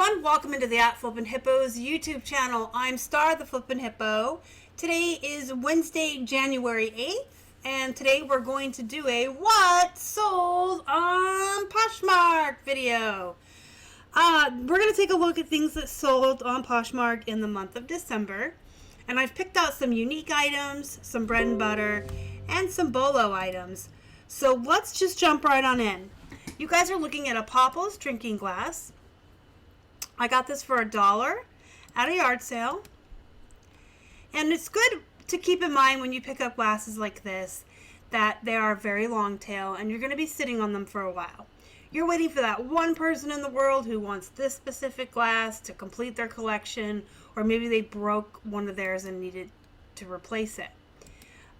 everyone, welcome into the Flippin Hippos YouTube channel. I'm Star, the Flippin Hippo. Today is Wednesday, January 8th, and today we're going to do a What Sold on Poshmark video. We're going to take a look at things that sold on Poshmark in the month of December, and I've picked out some unique items, some bread and butter, and some bolo items. So let's just jump right on in. You guys are looking at a Popples drinking glass. I got this for $1 at a yard sale. And it's good to keep in mind when you pick up glasses like this that they are very long tail and you're going to be sitting on them for a while. You're waiting for that one person in the world who wants this specific glass to complete their collection, or maybe they broke one of theirs and needed to replace it.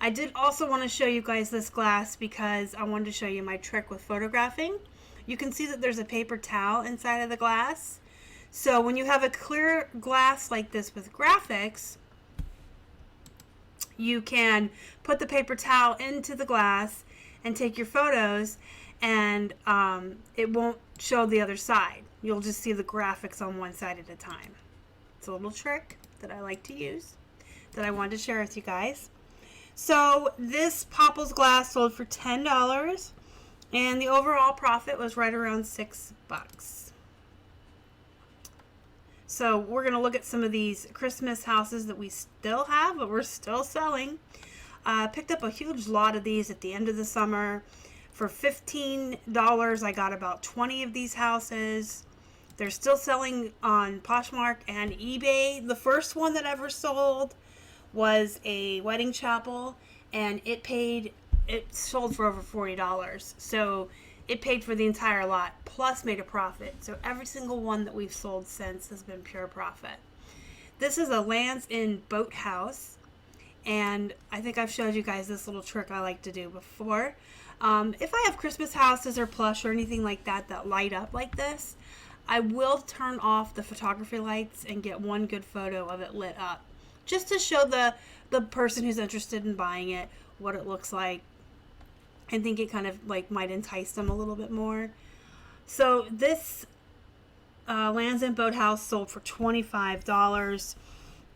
I did also want to show you guys this glass because I wanted to show you my trick with photographing. You can see that there's a paper towel inside of the glass. So when you have a clear glass like this with graphics, you can put the paper towel into the glass and take your photos, and it won't show the other side. You'll just see the graphics on one side at a time. It's a little trick that I like to use that I wanted to share with you guys. So this Popples glass sold for $10, and the overall profit was right around $6. So we're going to look at some of these Christmas houses that we still have, but we're still selling. Picked up a huge lot of these at the end of the summer. For $15, I got about 20 of these houses. They're still selling on Poshmark and eBay. The first one that ever sold was a wedding chapel, and it sold for over $40. So it paid for the entire lot, plus made a profit. So every single one that we've sold since has been pure profit. This is a Lands End boathouse, and I think I've showed you guys this little trick I like to do before. If I have Christmas houses or plush or anything like that that light up like this, I will turn off the photography lights and get one good photo of it lit up, just to show the person who's interested in buying it what it looks like. I think it kind of like might entice them a little bit more. So this Lands End boathouse sold for $25.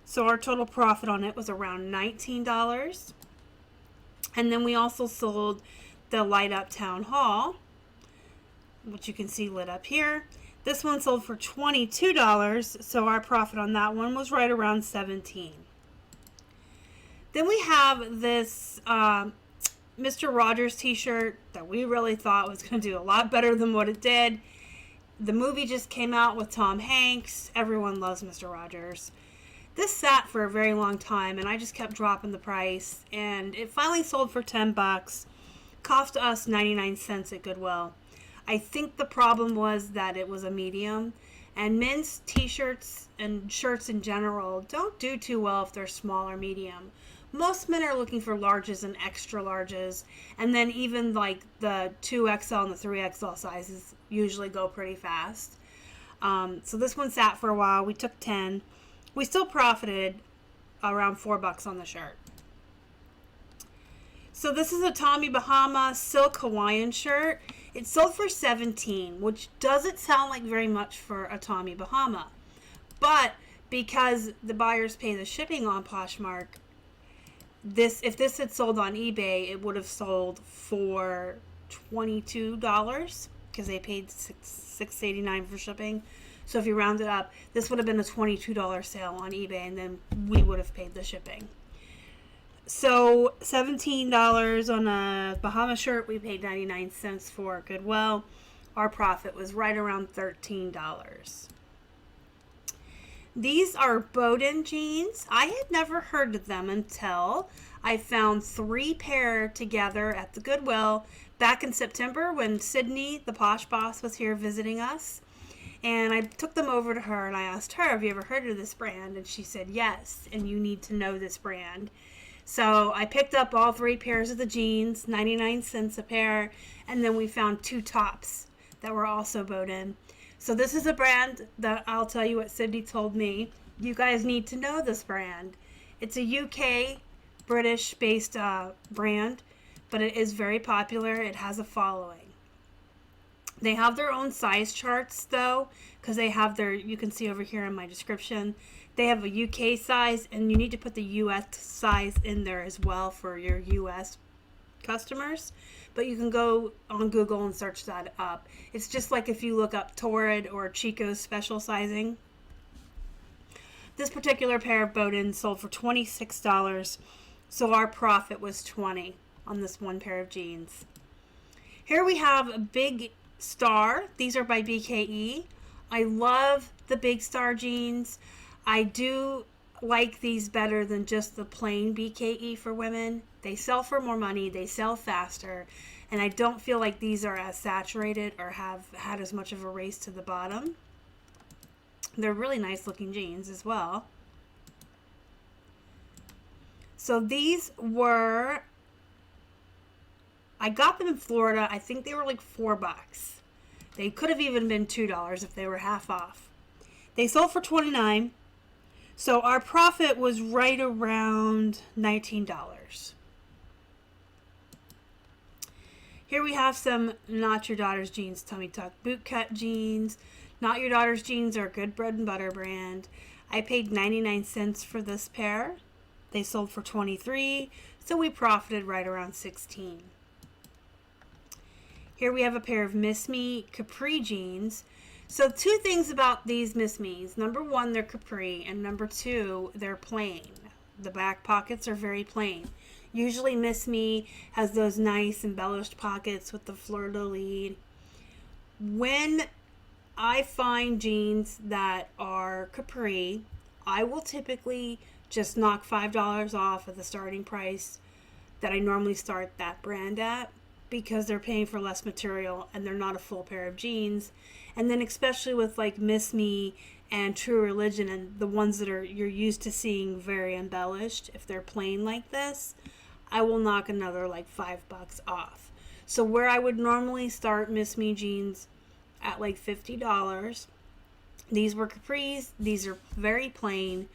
So our total profit on it was around $19. And then we also sold the light up town hall, which you can see lit up here. This one sold for $22. So our profit on that one was right around $17. Then we have this Mr. Rogers t-shirt that we really thought was going to do a lot better than what it did. The movie just came out with Tom Hanks. Everyone loves Mr. Rogers. This sat for a very long time, and I just kept dropping the price, and it finally sold for $10. Cost us 99 cents at Goodwill. I think the problem was that it was a medium, and men's t-shirts and shirts in general don't do too well if they're small or medium. Most men are looking for larges and extra larges, and then even like the 2XL and the 3XL sizes usually go pretty fast. So this one sat for a while. We took 10. We still profited around $4 on the shirt. So this is a Tommy Bahama silk Hawaiian shirt. It sold for $17, which doesn't sound like very much for a Tommy Bahama. But because the buyers pay the shipping on Poshmark, if this had sold on eBay, it would have sold for $22 because they paid $6.89 for shipping. So if you round it up, this would have been a $22 sale on eBay, and then we would have paid the shipping. So $17 on a Bahama shirt, we paid 99 cents for Goodwill. Our profit was right around $13. These are Bowden jeans. I had never heard of them until I found 3 pair together at the Goodwill back in September when Sydney, the Posh boss, was here visiting us. And I took them over to her and I asked her, have you ever heard of this brand? And she said, yes, and you need to know this brand. So I picked up all 3 pairs of the jeans, 99 cents a pair, and then we found 2 tops that were also Bowden. So this is a brand that I'll tell you what Sydney told me. You guys need to know this brand. It's a UK, British-based brand, but it is very popular. It has a following. They have their own size charts though, because they have their, you can see over here in my description, they have a UK size, and you need to put the US size in there as well for your US customers. But you can go on Google and search that up. It's just like if you look up Torrid or Chico's special sizing. This particular pair of Bowdens sold for $26, so our profit was $20 on this one pair of jeans. Here we have a Big Star. These are by BKE. I love the Big Star jeans. I do like these better than just the plain BKE for women. They sell for more money, they sell faster, and I don't feel like these are as saturated or have had as much of a race to the bottom. They're really nice looking jeans as well. So these were, I got them in Florida. I think they were like $4. They could have even been $2 if they were half off. They sold for $29. So our profit was right around $19. Here we have some Not Your Daughter's Jeans tummy tuck bootcut jeans. Not Your Daughter's Jeans are a good bread and butter brand. I paid 99 cents for this pair. They sold for 23, so we profited right around 16. Here we have a pair of Miss Me capri jeans. So two things about these Miss Me's. Number one, they're capri, and number two, they're plain. The back pockets are very plain. Usually Miss Me has those nice embellished pockets with the fleur-de-lis. When I find jeans that are capri, I will typically just knock $5 off of the starting price that I normally start that brand at, because they're paying for less material and they're not a full pair of jeans. And then especially with like Miss Me and True Religion and the ones that are you're used to seeing very embellished, if they're plain like this, I will knock another like $5 off. So where I would normally start Miss Me jeans at like $50, these were capris. These are very plain,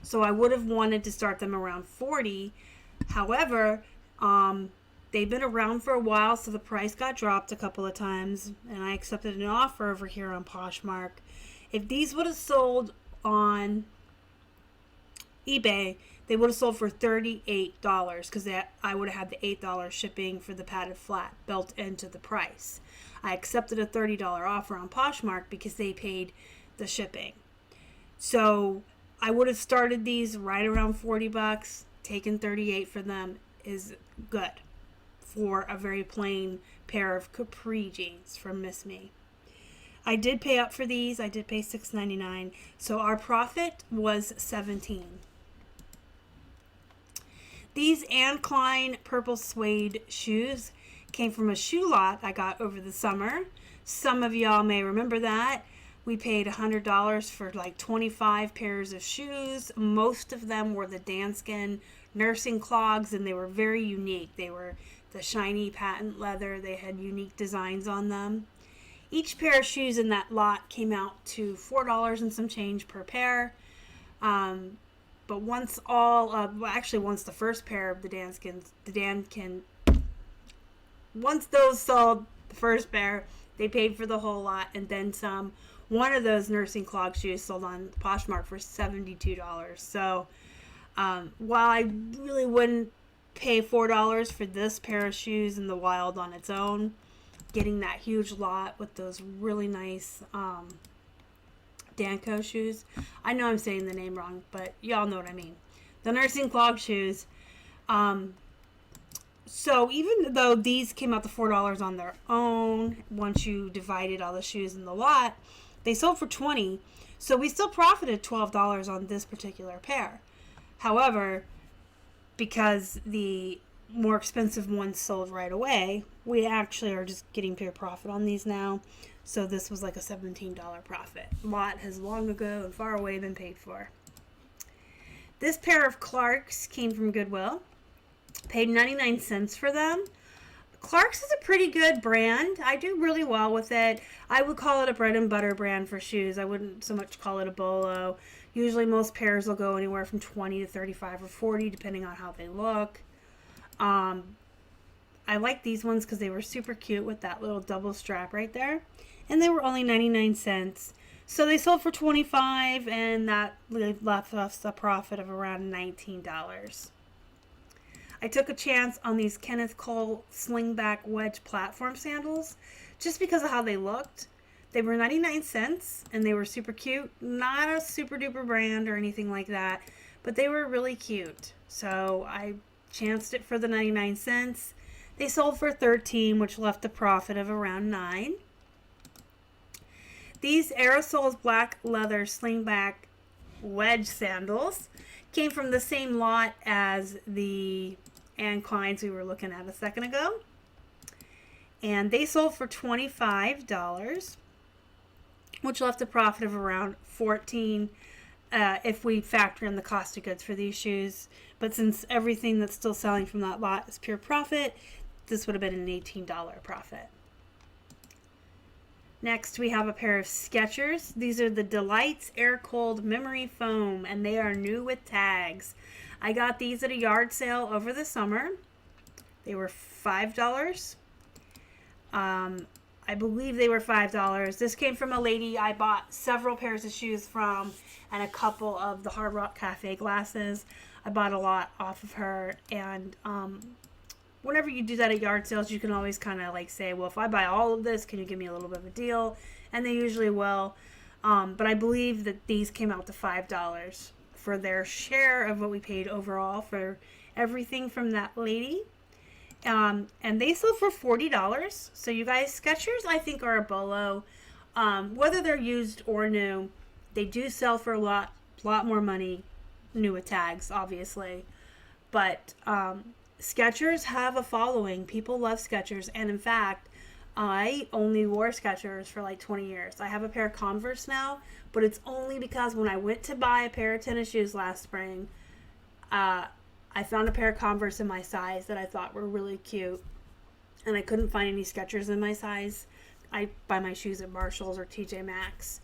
so I would have wanted to start them around $40. However, they've been around for a while, so the price got dropped a couple of times, and I accepted an offer over here on Poshmark. If these would have sold on eBay, they would have sold for $38 because I would have had the $8 shipping for the padded flat built into the price. I accepted a $30 offer on Poshmark because they paid the shipping. So I would have started these right around $40. Taking $38 for them is good for a very plain pair of capri jeans from Miss Me. I did pay up for these. I did pay $6.99. So our profit was $17. These Anne Klein purple suede shoes came from a shoe lot I got over the summer. Some of y'all may remember that. We paid $100 for like 25 pairs of shoes. Most of them were the Danskin nursing clogs, and they were very unique. They were the shiny patent leather. They had unique designs on them. Each pair of shoes in that lot came out to $4 and some change per pair. But once once the first pair of the Dankin, once those sold, the first pair, they paid for the whole lot and then some. One of those nursing clog shoes sold on Poshmark for $72. So while I really wouldn't pay $4 for this pair of shoes in the wild on its own, getting that huge lot with those really nice Danco shoes. I know I'm saying the name wrong, but y'all know what I mean. The nursing clog shoes. So even though these came out to $4 on their own, once you divided all the shoes in the lot, they sold for $20. So we still profited $12 on this particular pair. However, because the more expensive ones sold right away, we actually are just getting pure profit on these now. So this was like a $17 profit. Lot has long ago and far away been paid for. This pair of Clarks came from Goodwill. Paid 99 cents for them. Clarks is a pretty good brand. I do really well with it. I would call it a bread and butter brand for shoes. I wouldn't so much call it a bolo. Usually most pairs will go anywhere from 20 to 35 or 40 depending on how they look. I like these ones because they were super cute with that little double strap right there. And they were only 99 cents. So they sold for $25, and that left us a profit of around $19. I took a chance on these Kenneth Cole slingback wedge platform sandals just because of how they looked. They were 99 cents and they were super cute. Not a super duper brand or anything like that, but they were really cute. So I chanced it for the 99 cents. They sold for $13, which left a profit of around $9. These Aerosols black leather slingback wedge sandals came from the same lot as the Anne Klein's we were looking at a second ago. And they sold for $25, which left a profit of around $14 if we factor in the cost of goods for these shoes. But since everything that's still selling from that lot is pure profit, this would have been an $18 profit. Next, we have a pair of Skechers. These are the Delights Air Cold Memory Foam, and they are new with tags. I got these at a yard sale over the summer. They were $5. I believe they were $5. This came from a lady I bought several pairs of shoes from and a couple of the Hard Rock Cafe glasses. I bought a lot off of her, and whenever you do that at yard sales, you can always kind of like say, well, if I buy all of this, can you give me a little bit of a deal? And they usually will. But I believe that these came out to $5 for their share of what we paid overall for everything from that lady. And they sold for $40. So you guys, Skechers, I think, are a bolo. Whether they're used or new, they do sell for a lot more money, new with tags, obviously. But Skechers have a following. People love Skechers, and in fact, I only wore Skechers for like 20 years. I have a pair of Converse now, but it's only because when I went to buy a pair of tennis shoes last spring, I found a pair of Converse in my size that I thought were really cute, and I couldn't find any Skechers in my size. I buy my shoes at Marshall's or TJ Maxx.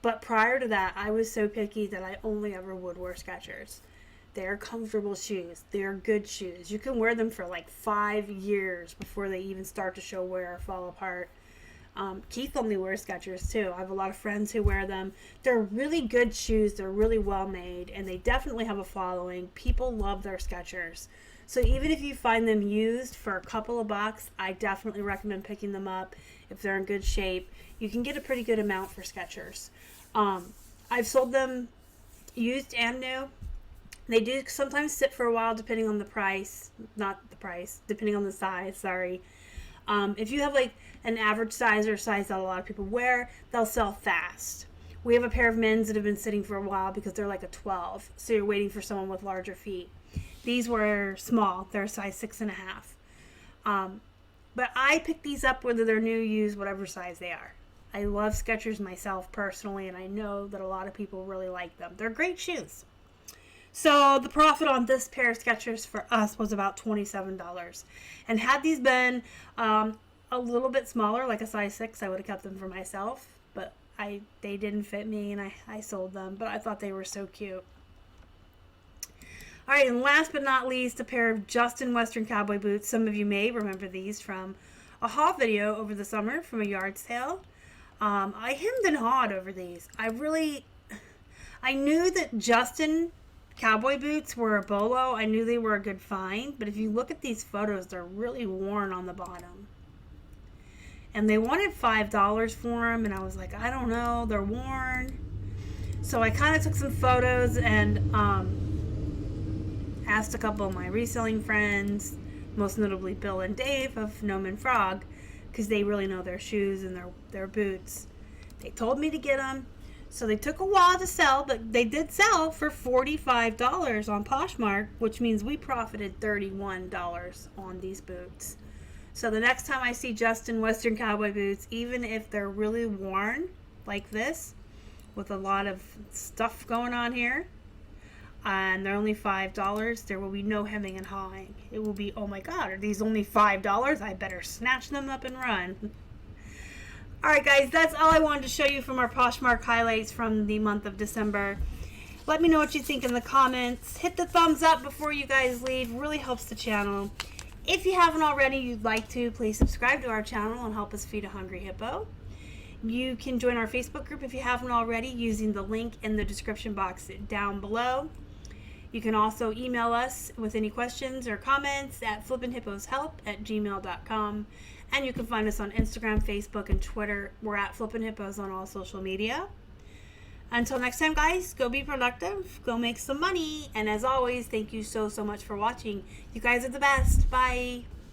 But prior to that, I was so picky that I only ever would wear Skechers. They're comfortable shoes. They're good shoes. You can wear them for like 5 years before they even start to show wear or fall apart. Keith only wears Skechers too. I have a lot of friends who wear them. They're really good shoes. They're really well made, and they definitely have a following. People love their Skechers. So even if you find them used for a couple of bucks, I definitely recommend picking them up if they're in good shape. You can get a pretty good amount for Skechers. I've sold them used and new. They do sometimes sit for a while depending on the price. Not the price, depending on the size, sorry. If you have like an average size or a size that a lot of people wear, they'll sell fast. We have a pair of men's that have been sitting for a while because they're like a 12. So you're waiting for someone with larger feet. These were small. They're a size 6.5. But I pick these up whether they're new, used, whatever size they are. I love Skechers myself personally, and I know that a lot of people really like them. They're great shoes. So the profit on this pair of Skechers for us was about $27. And had these been a little bit smaller, like a size 6, I would have kept them for myself. But they didn't fit me, and I sold them. But I thought they were so cute. All right, and last but not least, a pair of Justin Western cowboy boots. Some of you may remember these from a haul video over the summer from a yard sale. I hemmed and hawed over these. I knew that Justin cowboy boots were a bolo. I knew they were a good find, but if you look at these photos, they're really worn on the bottom. And they wanted $5 for them, and I was like, I don't know, they're worn. So I kind of took some photos and asked a couple of my reselling friends, most notably Bill and Dave of Gnome and Frog, because they really know their shoes and their boots. They told me to get them. So they took a while to sell, but they did sell for $45 on Poshmark, which means we profited $31 on these boots. So the next time I see Justin Western cowboy boots, even if they're really worn like this, with a lot of stuff going on here, and they're only $5, there will be no hemming and hawing. It will be, oh my God, are these only $5? I better snatch them up and run. Alright guys, that's all I wanted to show you from our Poshmark highlights from the month of December. Let me know what you think in the comments. Hit the thumbs up before you guys leave. Really helps the channel. If you haven't already, you'd like to, please subscribe to our channel and help us feed a hungry hippo. You can join our Facebook group if you haven't already using the link in the description box down below. You can also email us with any questions or comments at flippinhipposhelp@gmail.com. And you can find us on Instagram, Facebook, and Twitter. We're at Flippin' Hippos on all social media. Until next time, guys, go be productive, go make some money. And as always, thank you so much for watching. You guys are the best. Bye.